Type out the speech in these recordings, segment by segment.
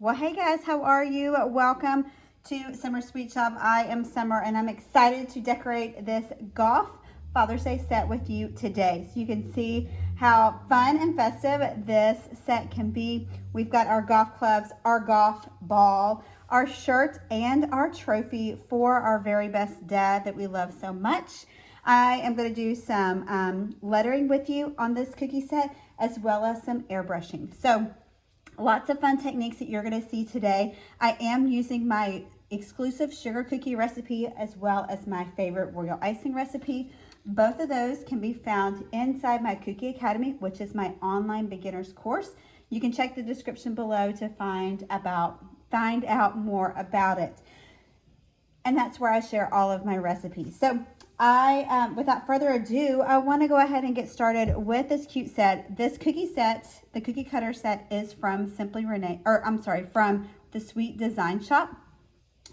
Well, hey guys, how are you? Welcome to Summer Sweet Shop. I am Summer and I'm excited to decorate this golf Father's Day set with you today. So you can see how fun and festive this set can be. We've got our golf clubs, our golf ball, our shirt, and our trophy for our very best dad that we love so much. I am going to do some lettering with you on this cookie set, as well as some airbrushing. So lots of fun techniques that you're going to see today. I am using my exclusive sugar cookie recipe as well as my favorite royal icing recipe. Both of those can be found inside my Cookie Academy, which is my online beginners course. You can check the description below to find out more about it. And that's where I share all of my recipes. So without further ado, I want to go ahead and get started with this cute set. This cookie set, the cookie cutter set, is from from the Sweet Designs Shoppe.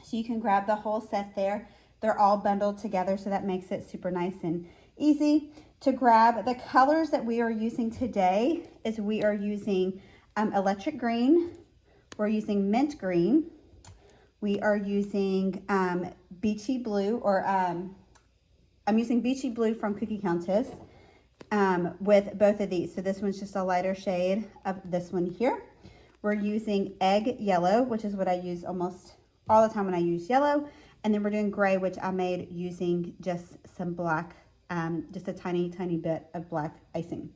So you can grab the whole set there. They're all bundled together, so that makes it super nice and easy to grab. The colors that we are using today is we are using electric green, we're using mint green, we are using beachy blue, or I'm using beachy blue from Cookie Countess with both of these. So this one's just a lighter shade of this one here. We're using egg yellow, which is what I use almost all the time when I use yellow. And then we're doing gray, which I made using just some black, just a tiny bit of black icing.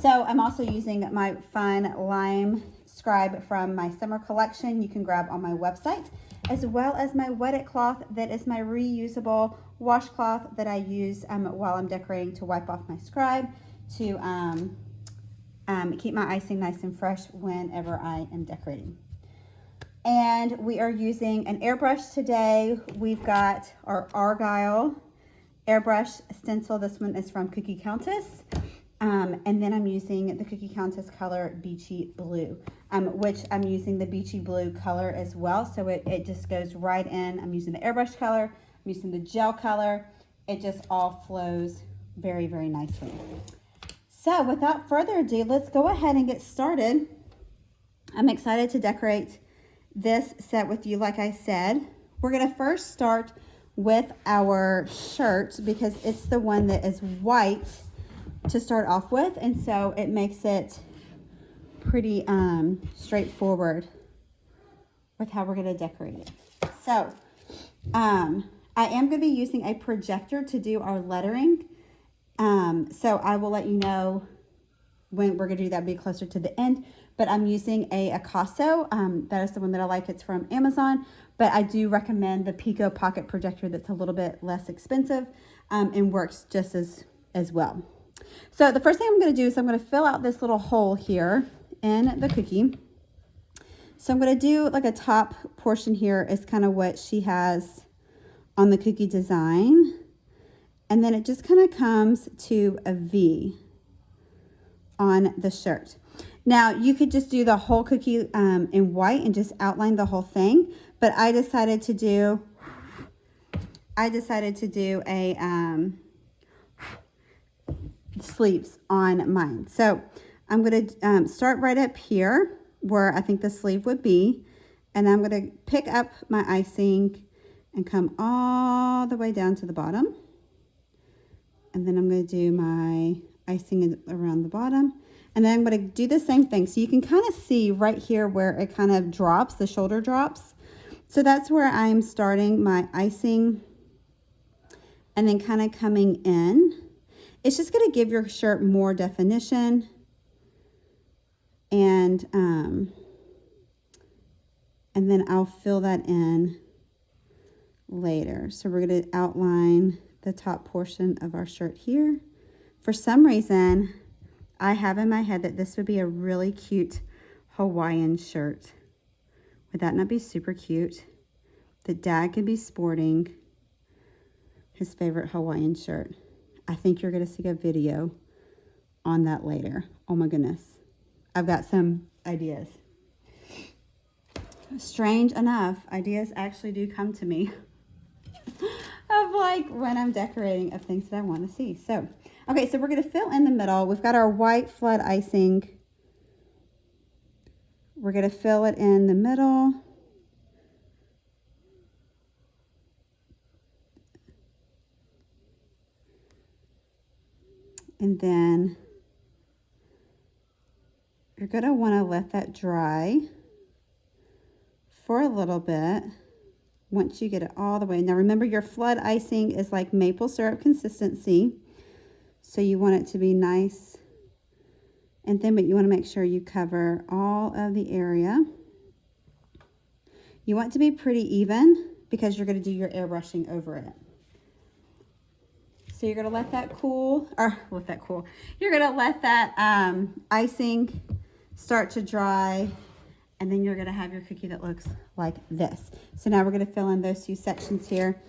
So I'm also using my fun lime scribe from my summer collection. You can grab on my website, as well as my wet-it cloth that is my reusable washcloth that I use while I'm decorating to wipe off my scribe to keep my icing nice and fresh whenever I am decorating. And we are using an airbrush today. We've got our Argyle airbrush stencil. This one is from Cookie Countess. And then I'm using the Cookie Countess color Beachy Blue, which I'm using the Beachy Blue color as well. So it just goes right in. I'm using the airbrush color. I'm using the gel color. It just all flows very, very nicely. So without further ado, let's go ahead and get started. I'm excited to decorate this set with you. Like I said, we're going to first start with our shirt because it's the one that is white to start off with, and so it makes it pretty straightforward with how we're going to decorate it. So I am going to be using a projector to do our lettering, so I will let you know when we're going to do that, be closer to the end. But I'm using a Picasso. That is the one that I like. It's from Amazon, but I do recommend the Pico pocket projector that's a little bit less expensive and works just as well. So the first thing I'm going to do is I'm going to fill out this little hole here in the cookie. So I'm going to do like a top portion here is kind of what she has on the cookie design. And then it just kind of comes to a V on the shirt. Now you could just do the whole cookie in white and just outline the whole thing, but I decided to do a sleeves on mine. So I'm going to start right up here where I think the sleeve would be, and I'm going to pick up my icing and come all the way down to the bottom, and then I'm going to do my icing around the bottom. And then I'm going to do the same thing. So you can kind of see right here where it kind of drops, the shoulder drops. So that's where I'm starting my icing and then kind of coming in. It's just going to give your shirt more definition. And then I'll fill that in later. So we're going to outline the top portion of our shirt here. For some reason, I have in my head that this would be a really cute Hawaiian shirt. Would that not be super cute? That Dad could be sporting his favorite Hawaiian shirt. I think you're going to see a video on that later. Oh my goodness. I've got some ideas. Strange enough, ideas actually do come to me of like when I'm decorating of things that I want to see. So okay, so we're going to fill in the middle. We've got our white flood icing we're going to fill it in the middle. And then you're going to want to let that dry for a little bit once you get it all the way. Now remember, your flood icing is like maple syrup consistency, so you want it to be nice. And then, but you want to make sure you cover all of the area. You want it to be pretty even because you're going to do your airbrushing over it. So you're going to let that cool, or let that cool. You're going to let that icing start to dry, and then you're going to have your cookie that looks like this. So now we're going to fill in those two sections here,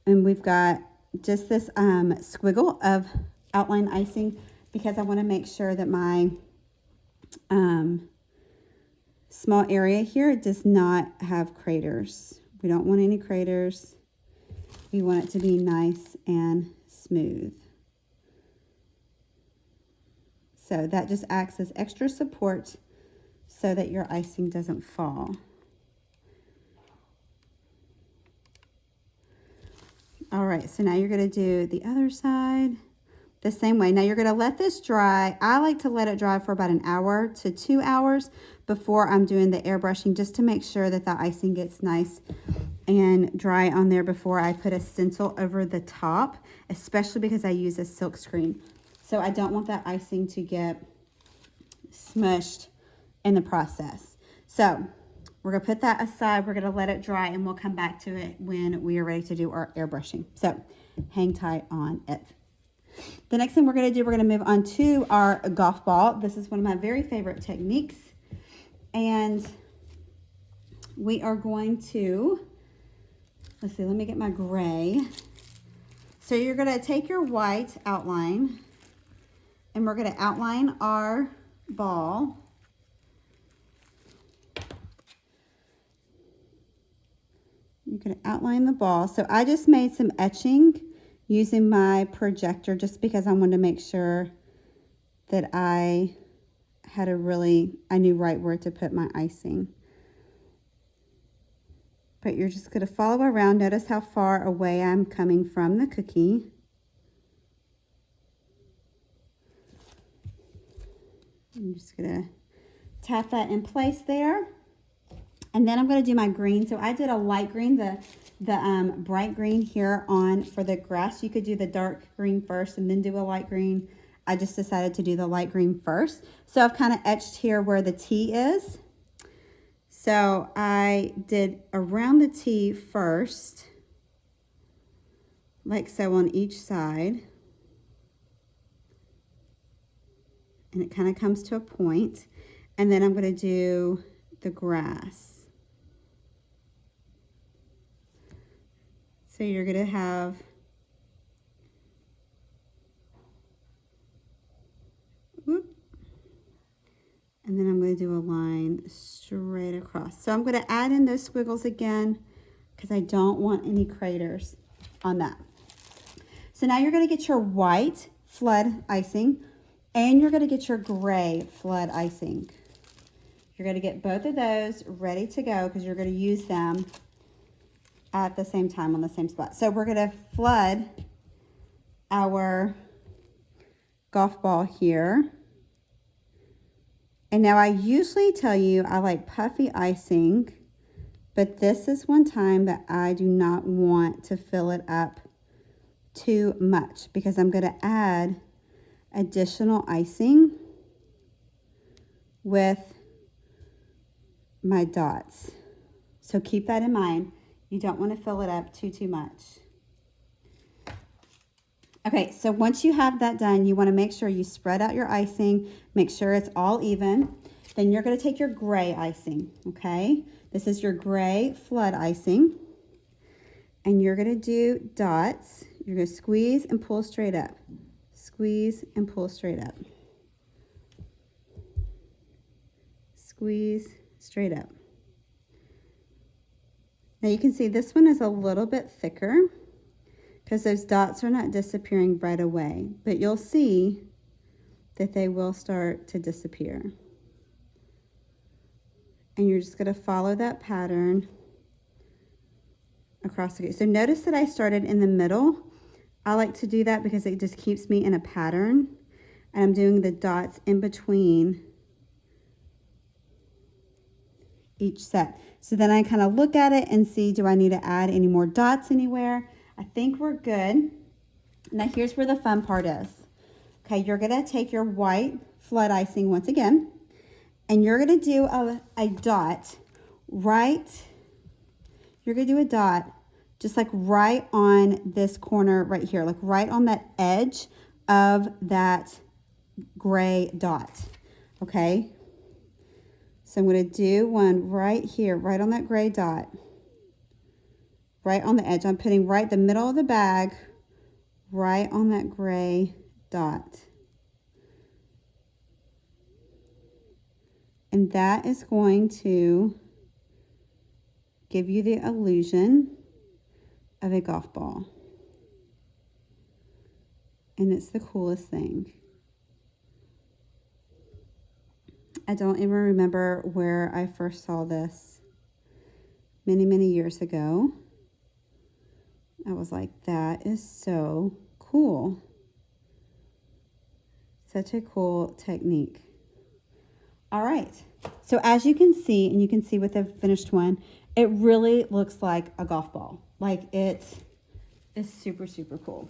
and we've got just this squiggle of outline icing because I want to make sure that my small area here does not have craters. We don't want any craters. We want it to be nice and smooth. So that just acts as extra support so that your icing doesn't fall. All right, so now you're going to do the other side the same way. Now you're going to let this dry. I like to let it dry for about 1 hour to 2 hours before I'm doing the airbrushing, just to make sure that the icing gets nice and dry on there before I put a stencil over the top, especially because I use a silk screen. So I don't want that icing to get smushed in the process. So we're going to put that aside. We're going to let it dry, and we'll come back to it when we are ready to do our airbrushing. So hang tight on it. The next thing we're going to do, we're going to move on to our golf ball. This is one of my very favorite techniques. And we are going to, let's see, let me get my gray. So you're going to take your white outline, and we're going to outline our ball. You're going to outline the ball. So I just made some etching using my projector just because I wanted to make sure that I knew right where to put my icing. But you're just going to follow around. Notice how far away I'm coming from the cookie. I'm just going to tap that in place there. And then I'm going to do my green. So I did a light green, the bright green here on for the grass. You could do the dark green first and then do a light green. I just decided to do the light green first. So I've kind of etched here where the T is. So I did around the T first, like so on each side. And it kind of comes to a point. And then I'm going to do the grass. So you're going to have and then I'm going to do a line straight across. So I'm going to add in those squiggles again because I don't want any craters on that. So now you're going to get your white flood icing and you're going to get your gray flood icing. You're going to get both of those ready to go because you're going to use them at the same time on the same spot. So we're going to flood our golf ball here. And now I usually tell you I like puffy icing, but this is one time that I do not want to fill it up too much because I'm going to add additional icing with my dots. So keep that in mind. You don't want to fill it up too much. Okay, so once you have that done, you want to make sure you spread out your icing, make sure it's all even. Then you're going to take your gray icing, okay? This is your gray flood icing. And you're going to do dots. You're going to squeeze and pull straight up. Squeeze and pull straight up. Squeeze straight up. Now you can see this one is a little bit thicker because those dots are not disappearing right away, but you'll see that they will start to disappear. And you're just going to follow that pattern across the. So notice that I started in the middle. I like to do that because it just keeps me in a pattern. And I'm doing the dots in between each set. So then I kind of look at it and see, do I need to add any more dots anywhere? I think we're good. Now here's where the fun part is. Okay, you're gonna take your white flood icing once again, and you're gonna do a dot right, you're gonna do a dot just like right on this corner right here, like right on that edge of that gray dot, okay? So I'm going to do one right here, right on that gray dot, right on the edge. I'm putting right the middle of the bag, right on that gray dot. And that is going to give you the illusion of a golf ball. And it's the coolest thing. I don't even remember where I first saw this many, many years ago. I was like, that is so cool. Such a cool technique. All right. So as you can see, and you can see with the finished one, it really looks like a golf ball. Like it is super, super cool.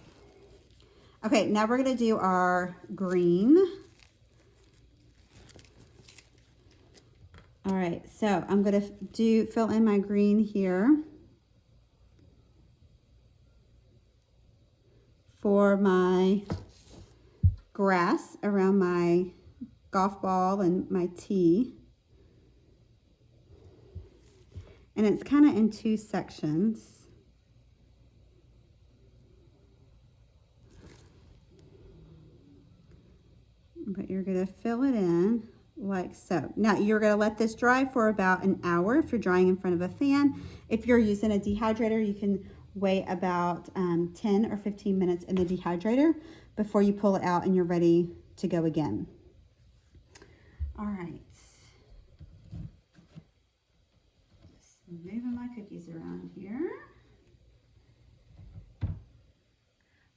Okay, now we're going to do our green. All right, so I'm going to fill in my green here for my grass around my golf ball and my tee. And it's kind of in two sections. But you're going to fill it in like so. Now you're going to let this dry for about an hour if you're drying in front of a fan. If you're using a dehydrator, you can wait about 10 or 15 minutes in the dehydrator before you pull it out and you're ready to go again. All right. Just moving my cookies around here.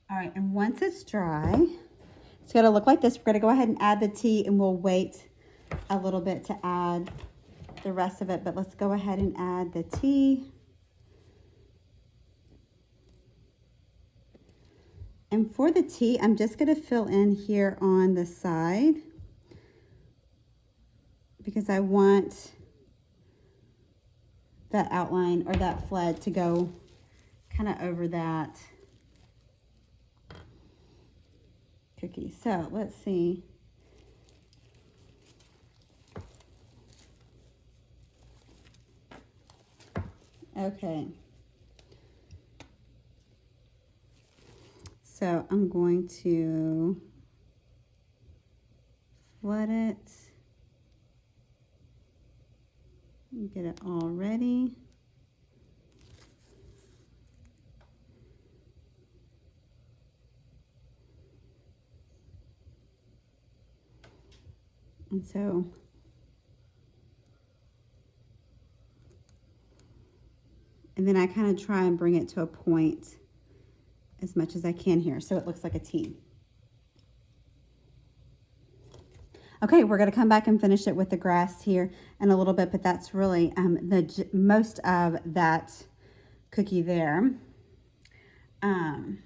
All right, and once it's dry, it's going to look like this. We're going to go ahead and add the tea, and we'll wait a little bit to add the rest of it, but let's go ahead and add the tea. And for the tea, I'm just going to fill in here on the side because I want that outline or that flood to go kind of over that cookie. So let's see. Okay. So I'm going to flood it. Get it all ready. And so and then I kind of try and bring it to a point as much as I can here so it looks like a T. Okay, we're going to come back and finish it with the grass here in a little bit, but that's really the most of that cookie there. Okie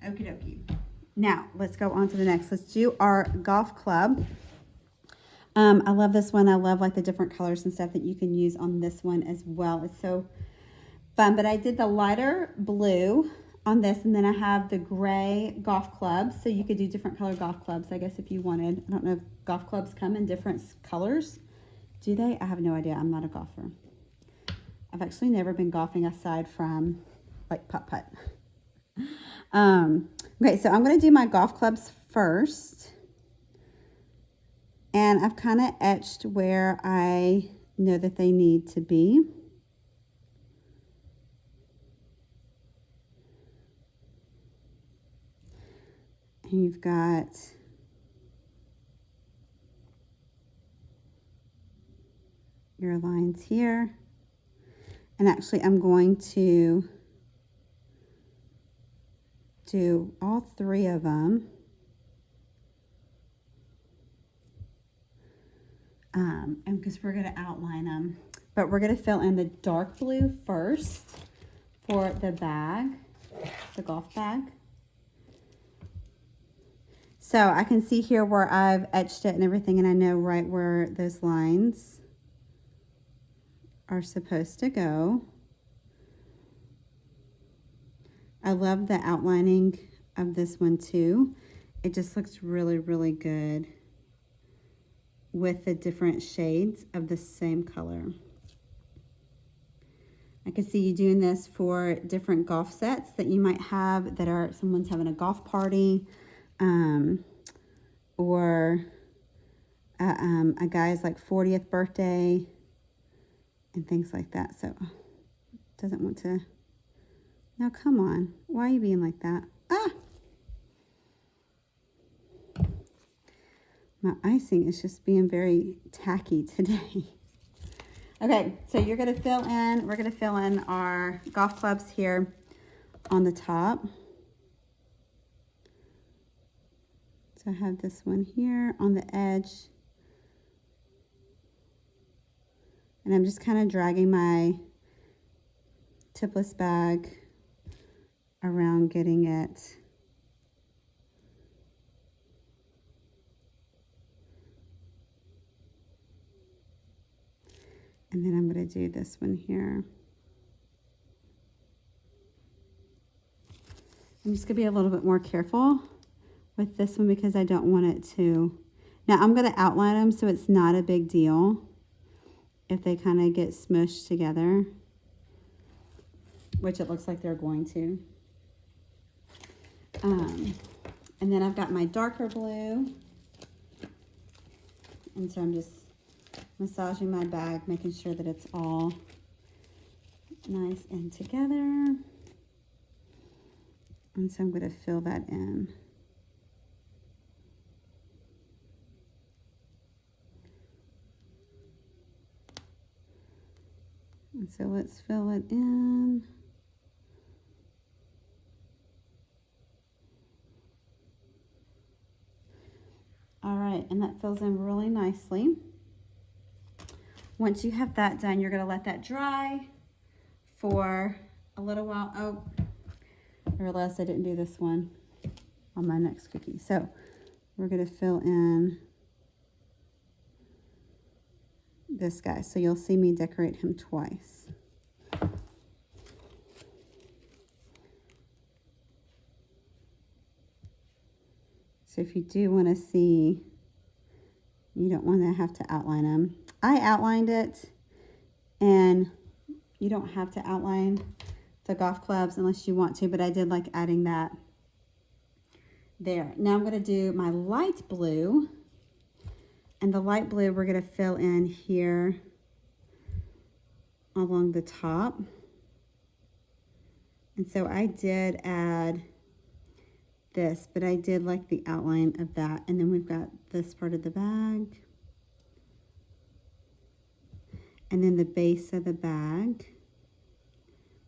dokie. Now, let's go on to the next. Let's do our golf club. I love this one. I love like the different colors and stuff that you can use on this one as well. It's so fun, but I did the lighter blue on this, and then I have the gray golf clubs, so you could do different color golf clubs, I guess, if you wanted. I don't know if golf clubs come in different colors. Do they? I have no idea. I'm not a golfer. I've actually never been golfing aside from like putt-putt. Okay, so I'm going to do my golf clubs first. And I've kind of etched where I know that they need to be. And you've got your lines here. And actually, I'm going to do all 3 of them. And because we're going to outline them. But we're going to fill in the dark blue first for the bag, the golf bag. So I can see here where I've etched it and everything, and I know right where those lines are supposed to go. I love the outlining of this one too. It just looks really, really good with the different shades of the same color. I can see you doing this for different golf sets that you might have that are someone's having a golf party, or a guy's like 40th birthday and things like that. So doesn't want to. Now come on, why are you being like that? Ah! My icing is just being very tacky today. Okay, so you're gonna fill in, we're gonna fill in our golf clubs here on the top. So I have this one here on the edge. And I'm just kind of dragging my tipless bag around getting it and then I'm going to do this one here. I'm just going to be a little bit more careful with this one because I don't want it to. Now I'm going to outline them so it's not a big deal if they kind of get smushed together, which it looks like they're going to. And then I've got my darker blue, and so I'm just massaging my bag, making sure that it's all nice and together. And so I'm going to fill that in. And so let's fill it in. All right, and that fills in really nicely. Once you have that done, you're gonna let that dry for a little while. Oh, I realized I didn't do this one on my next cookie. So we're gonna fill in this guy. So you'll see me decorate him twice. So if you do want to see, you don't want to have to outline them. I outlined it, and you don't have to outline the golf clubs unless you want to, but I did like adding that there. Now I'm going to do my light blue, and the light blue we're going to fill in here along the top. And so I did add this, but I did like the outline of that. And then we've got this part of the bag, and then the base of the bag,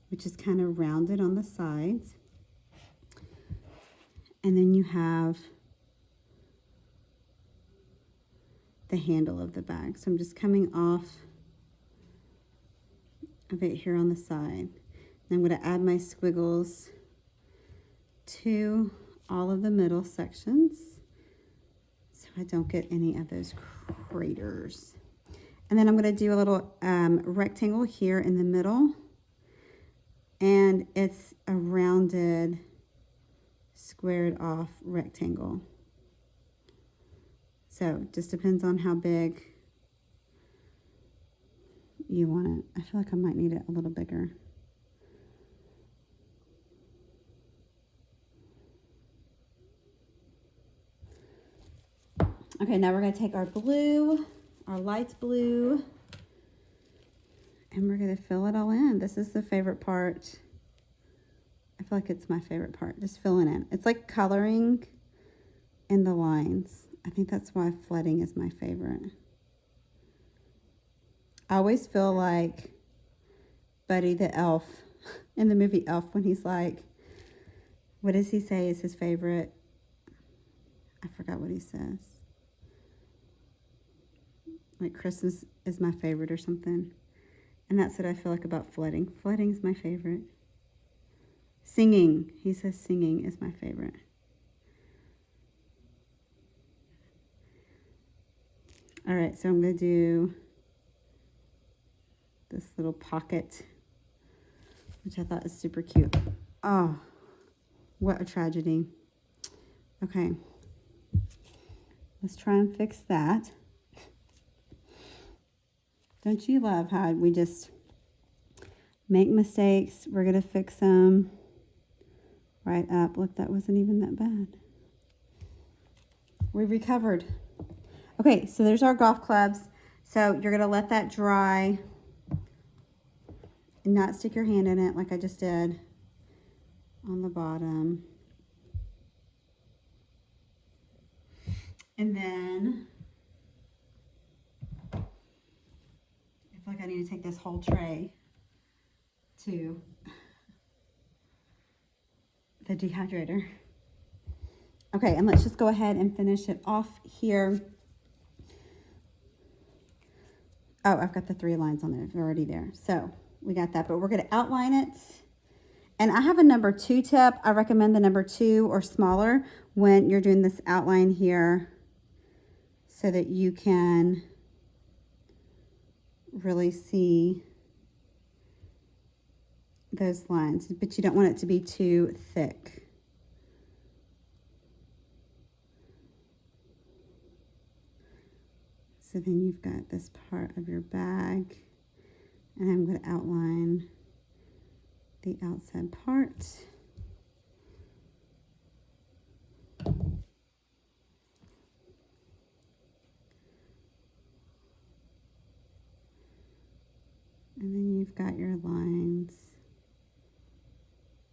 which is kind of rounded on the sides. And then you have the handle of the bag. So I'm just coming off of it here on the side. And I'm going to add my squiggles to all of the middle sections so I don't get any of those craters. And then I'm going to do a little rectangle here in the middle, and it's a rounded, squared off rectangle. So just depends on how big you want it. I feel like I might need it a little bigger. Okay, now we're going to take our blue, our light blue, and we're going to fill it all in. This is the favorite part. I feel like it's my favorite part, just filling in. It's like coloring in the lines. I think that's why flooding is my favorite. I always feel like Buddy the Elf in the movie Elf when he's like, what does he say is his favorite? I forgot what he says. Like Christmas is my favorite or something. And that's what I feel like about flooding. Flooding is my favorite. Singing. He says singing is my favorite. All right, so I'm going to do this little pocket, which I thought is super cute. Oh, what a tragedy. Okay. Let's try and fix that. Don't you love how we just make mistakes? We're going to fix them right up. Look, that wasn't even that bad. We recovered. Okay, so there's our golf clubs. So you're going to let that dry and not stick your hand in it like I just did on the bottom. And then I feel like I need to take this whole tray to the dehydrator. Okay, and let's just go ahead and finish it off here. Oh, I've got the 3 lines on there. They're already there. So we got that, but we're going to outline it. And I have a number 2 tip. I recommend the number 2 or smaller when you're doing this outline here so that you can really see those lines, but you don't want it to be too thick. So then you've got this part of your bag, and I'm going to outline the outside part. And then you've got your lines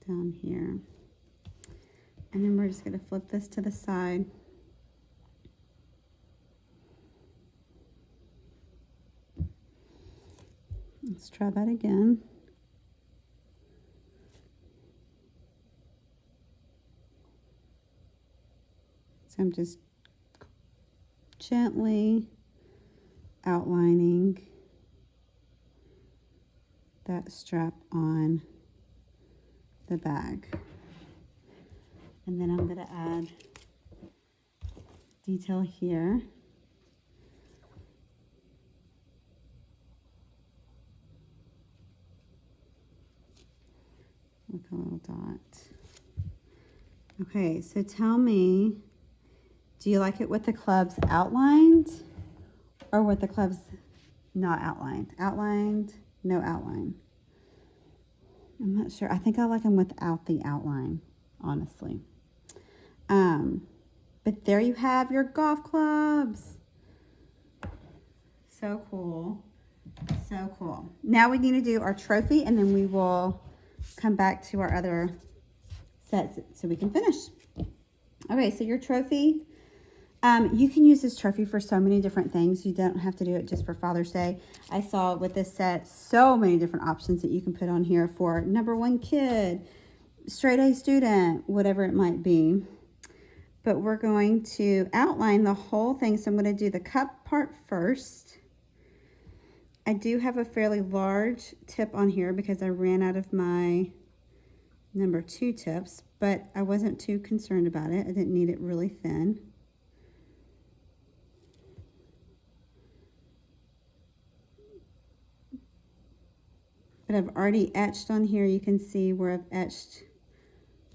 down here. And then we're just going to flip this to the side. Let's try that again. So I'm just gently outlining that strap on the bag. And then I'm going to add detail here. With a little dot. Okay, so tell me, do you like it with the clubs outlined or with the clubs not outlined? Outlined, no outline. I'm not sure. I think I like them without the outline, honestly. But there you have your golf clubs. So cool. So cool. Now we need to do our trophy, and then we will come back to our other sets so we can finish. Okay, so your trophy, you can use this trophy for so many different things. You don't have to do it just for Father's Day. I saw with this set so many different options that you can put on here for number 1 kid, straight A student, whatever it might be. But we're going to outline the whole thing. So I'm going to do the cup part first. I do have a fairly large tip on here because I ran out of my number 2 tips, but I wasn't too concerned about it. I didn't need it really thin. But I've already etched on here. You can see where I've etched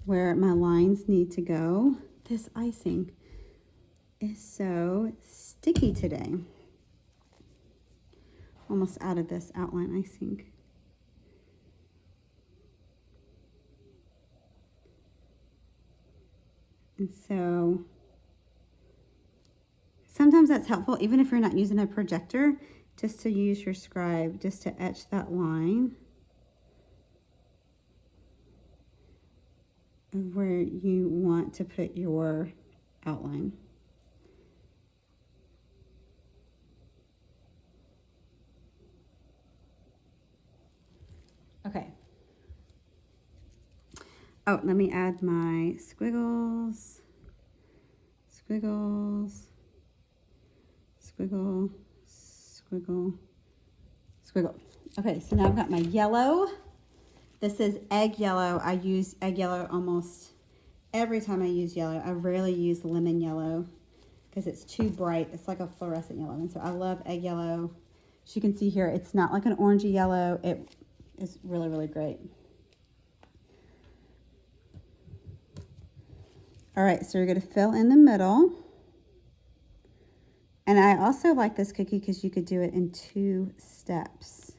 where my lines need to go. This icing is so sticky today. Almost out of this outline icing. And so sometimes that's helpful, even if you're not using a projector, just to use your scribe, just to etch that line of where you want to put your outline. Oh, let me add my squiggles, squiggles, squiggle, squiggle, squiggle. Okay, so now I've got my yellow. This is egg yellow. I use egg yellow almost every time I use yellow. I rarely use lemon yellow because it's too bright. It's like a fluorescent yellow. And so I love egg yellow. As you can see here, it's not like an orangey yellow. It is really, really great. All right, so you're going to fill in the middle. And I also like this cookie because you could do it in 2 steps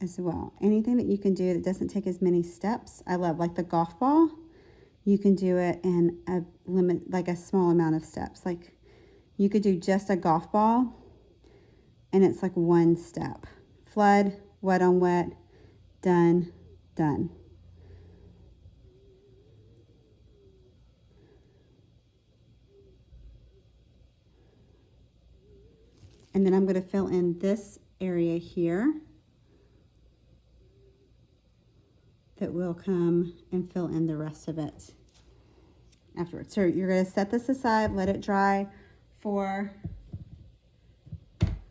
as well. Anything that you can do that doesn't take as many steps, I love. Like the golf ball, you can do it in like a small amount of steps. Like you could do just a golf ball and it's like 1 step. Flood, wet on wet, done, done. And then I'm going to fill in this area here that will come and fill in the rest of it afterwards. So you're going to set this aside, let it dry for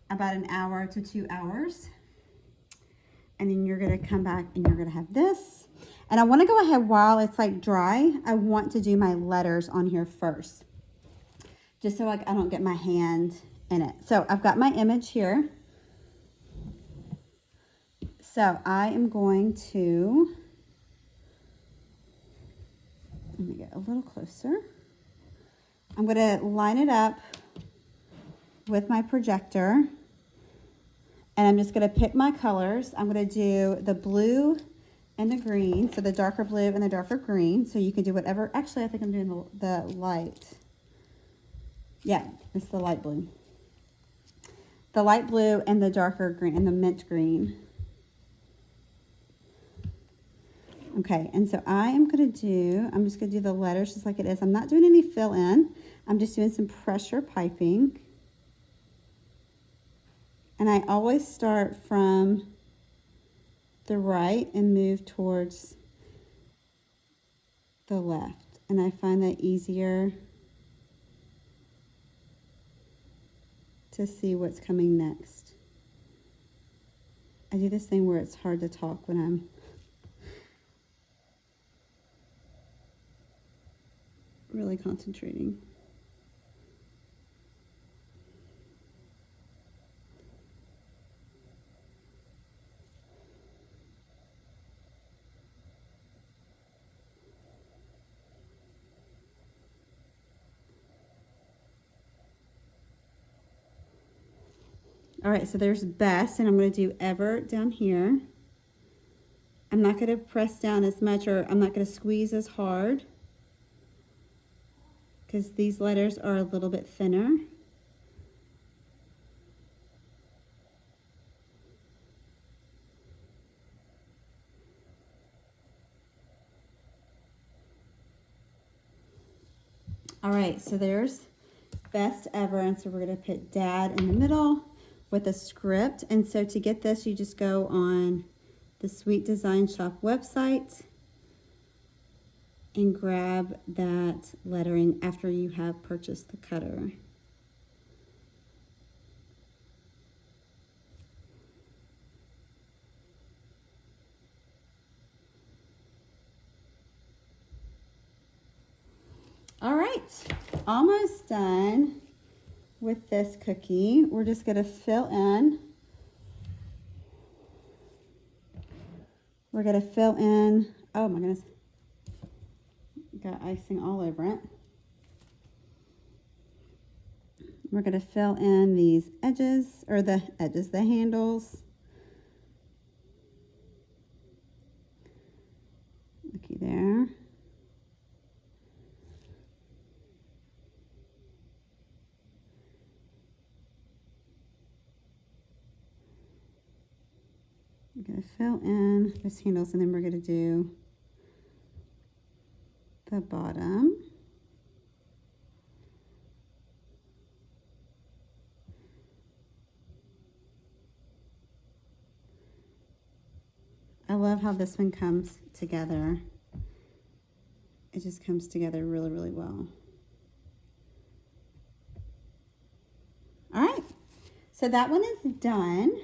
about 1 hour to 2 hours. And then you're going to come back and you're going to have this. And I want to go ahead while it's like dry. I want to do my letters on here first, just so like I don't get my hand in it. So I've got my image here. So I am going to, let me get a little closer. I'm going to line it up with my projector. And I'm just going to pick my colors. I'm going to do the blue and the green. So the darker blue and the darker green. So you can do whatever. Actually, I think I'm doing the light. Yeah, it's the light blue. The light blue and the darker green and the mint green. Okay, and so I am going to do, I'm just going to do the letters just like it is. I'm not doing any fill in. I'm just doing some pressure piping. And I always start from the right and move towards the left. And I find that easier to see what's coming next. I do this thing where it's hard to talk when I'm really concentrating. All right, so there's best, and I'm going to do ever down here. I'm not going to press down as much, or I'm not going to squeeze as hard, because these letters are a little bit thinner. All right, so there's best ever, and so we're going to put dad in the middle with a script. And so to get this, you just go on the Sweet Designs Shoppe website and grab that lettering after you have purchased the cutter. All right, almost done with this cookie. We're just going to fill in. We're going to fill in, oh my goodness, got icing all over it. We're going to fill in these edges, or the handles. Looky there. We're going to fill in those handles, and then we're going to do the bottom. I love how this one comes together. it just comes together really, really well. All right, so that one is done.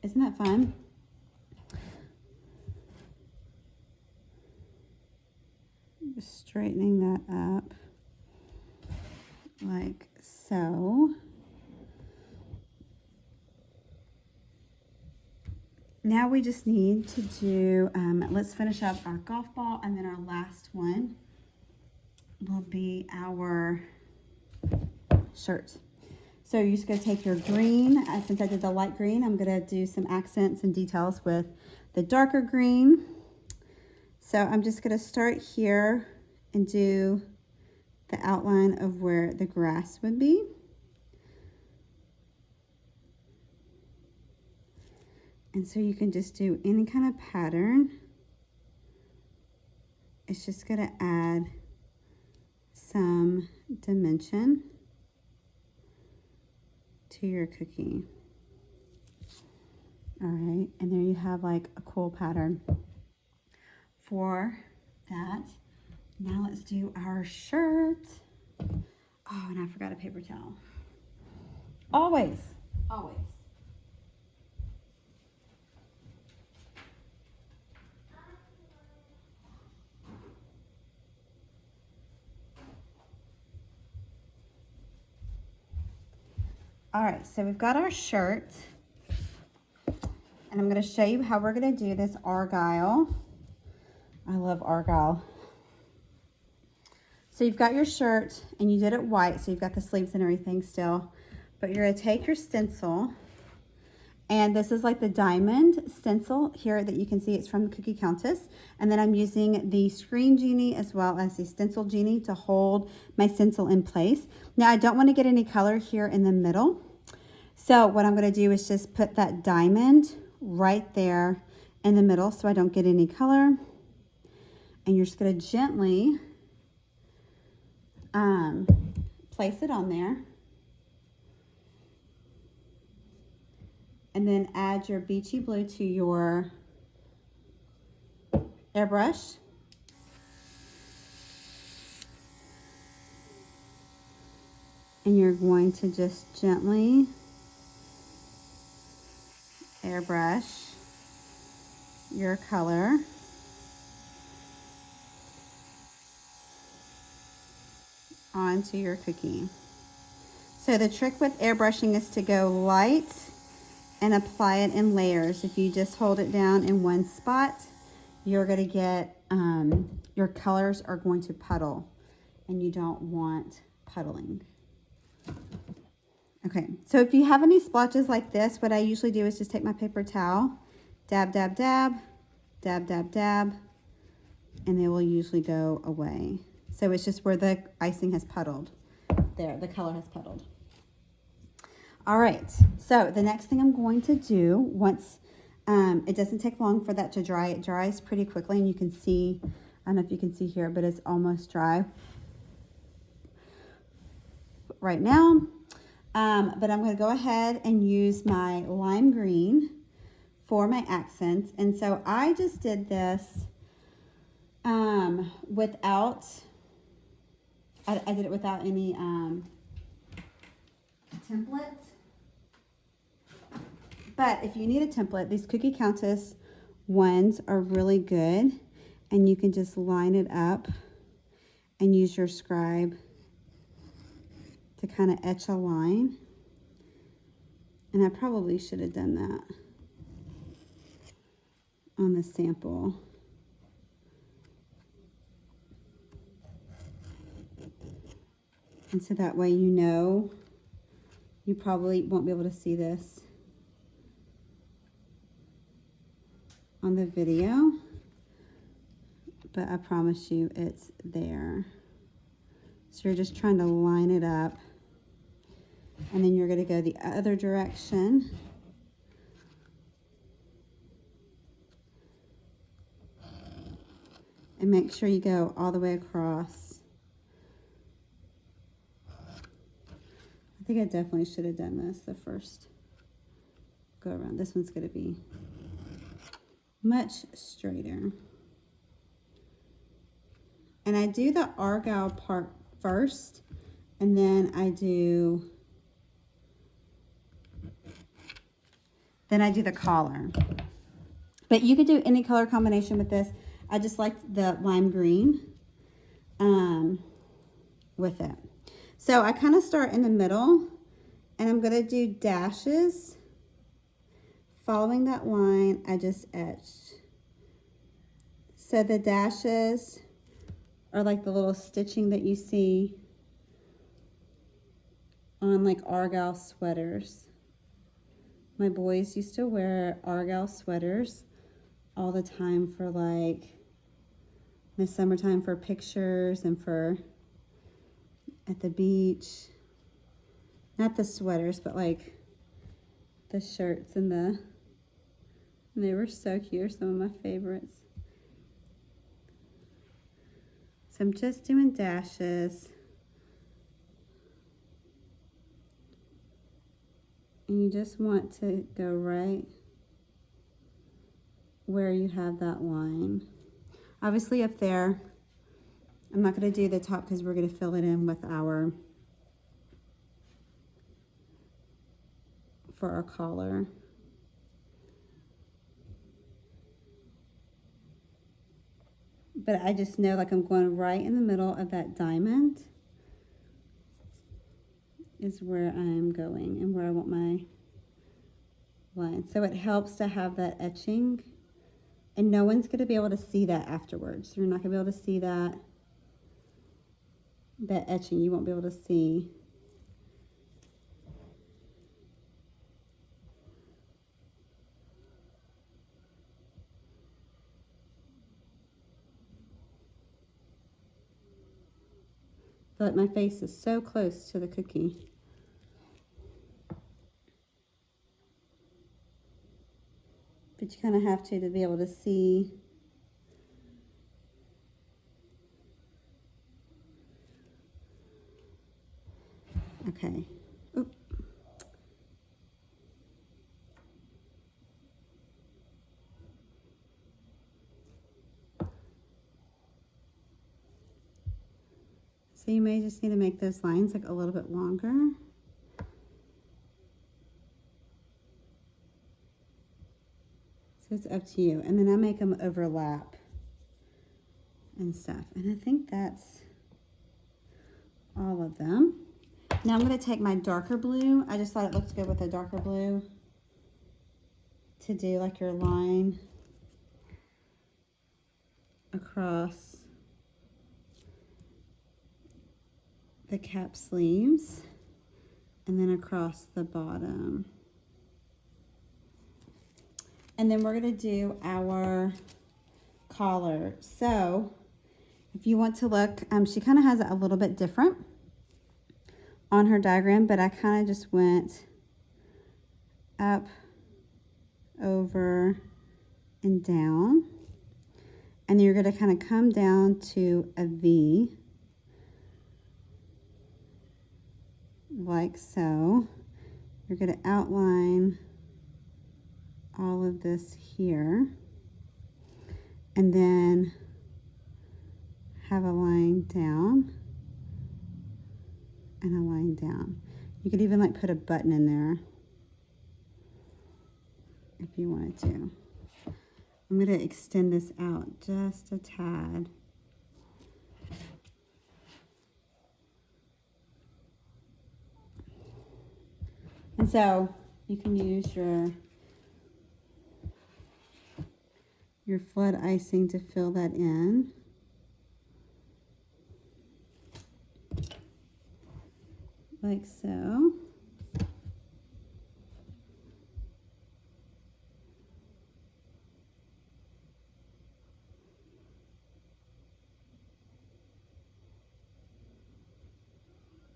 Isn't that fun? Just straightening that up like so. Now we just need to do, let's finish up our golf ball, and then our last one will be our shirt. So you're just going to take your green, since I did the light green, I'm going to do some accents and details with the darker green. So I'm just going to start here and do the outline of where the grass would be. And so you can just do any kind of pattern. It's just going to add some dimension to your cookie. All right, and there you have like a cool pattern for that. Now let's do our shirt. Oh, and I forgot a paper towel. Always, always. All right, so we've got our shirt, and I'm going to show you how we're going to do this argyle. I love argyle. So you've got your shirt, and you did it white, so you've got the sleeves and everything still, but you're going to take your stencil, and this is like the diamond stencil here that you can see. It's from the Cookie Countess, and then I'm using the Screen Genie as well as the Stencil Genie to hold my stencil in place. Now I don't want to get any color here in the middle, so what I'm going to do is just put that diamond right there in the middle so I don't get any color, and you're just going to gently place it on there. And then add your beachy blue to your airbrush. And you're going to just gently airbrush your color onto your cookie. So the trick with airbrushing is to go light and apply it in layers. If you just hold it down in one spot, you're going to get, your colors are going to puddle, and you don't want puddling. Okay, so if you have any splotches like this, what I usually do is just take my paper towel, dab, dab, dab, dab, dab, dab, and they will usually go away. So it's just where the icing has puddled. There, the color has puddled. All right, so the next thing I'm going to do, once it doesn't take long for that to dry, it dries pretty quickly, and you can see, I don't know if you can see here, but it's almost dry right now. But I'm going to go ahead and use my lime green for my accents. And so I just did this without, I did it without any template. But if you need a template, these Cookie Countess ones are really good, and you can just line it up and use your scribe to kind of etch a line. And I probably should have done that on the sample. And so that way you know, you probably won't be able to see this on the video, but I promise you it's there. So you're just trying to line it up, and then you're going to go the other direction. And make sure you go all the way across. I think I definitely should have done this the first go around. This one's going to be much straighter. And I do the argyle part first, and then I do the collar. But you could do any color combination with this. I just like the lime green with it. So I kind of start in the middle, and I'm going to do dashes. Following that line, I just etched. So the dashes are like the little stitching that you see on like argyle sweaters. My boys used to wear argyle sweaters all the time for like the summertime, for pictures and for at the beach. Not the sweaters, but like the shirts and they were so cute. Some of my favorites. So I'm just doing dashes. And you just want to go right where you have that line. Obviously up there, I'm not going to do the top because we're going to fill it in with for our collar. But I just know like I'm going right in the middle of that diamond is where I'm going and where I want my line. So it helps to have that etching, and no one's going to be able to see that afterwards. You're not going to be able to see that etching. You won't be able to see. But my face is so close to the cookie. But you kind of have to be able to see. Okay. Oop. So you may just need to make those lines like a little bit longer. So it's up to you. And then I make them overlap and stuff. And I think that's all of them. Now I'm going to take my darker blue. I just thought it looked good with a darker blue to do like your line across the cap sleeves and then across the bottom. And then we're going to do our collar. So if you want to look, she kind of has it a little bit different on her diagram, but I kind of just went up, over, and down. And you're going to kind of come down to a V, like so. You're going to outline all of this here, and then have a line down and a line down. You could even like put a button in there if you wanted to. I'm going to extend this out just a tad. And so you can use your flood icing to fill that in. Like so.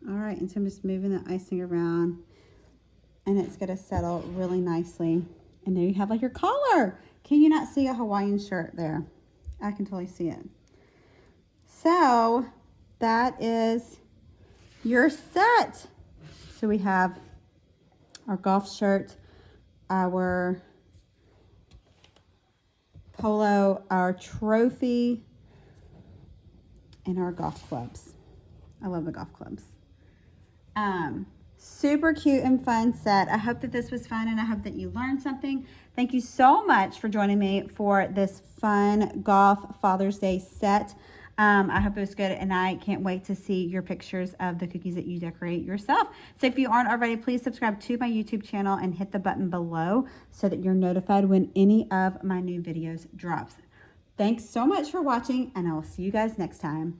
All right, and so I'm just moving the icing around, and it's going to settle really nicely. And there you have like your collar. Can you not see a Hawaiian shirt there? I can totally see it. So that is your set. So we have our golf shirt, our polo, our trophy and our golf clubs. I love the golf clubs. Super cute and fun set. I hope that this was fun and I hope that you learned something. Thank you so much for joining me for this fun golf Father's Day set. I hope it was good, and I can't wait to see your pictures of the cookies that you decorate yourself. So if you aren't already, please subscribe to my YouTube channel and hit the button below so that you're notified when any of my new videos drops. Thanks so much for watching, and I will see you guys next time.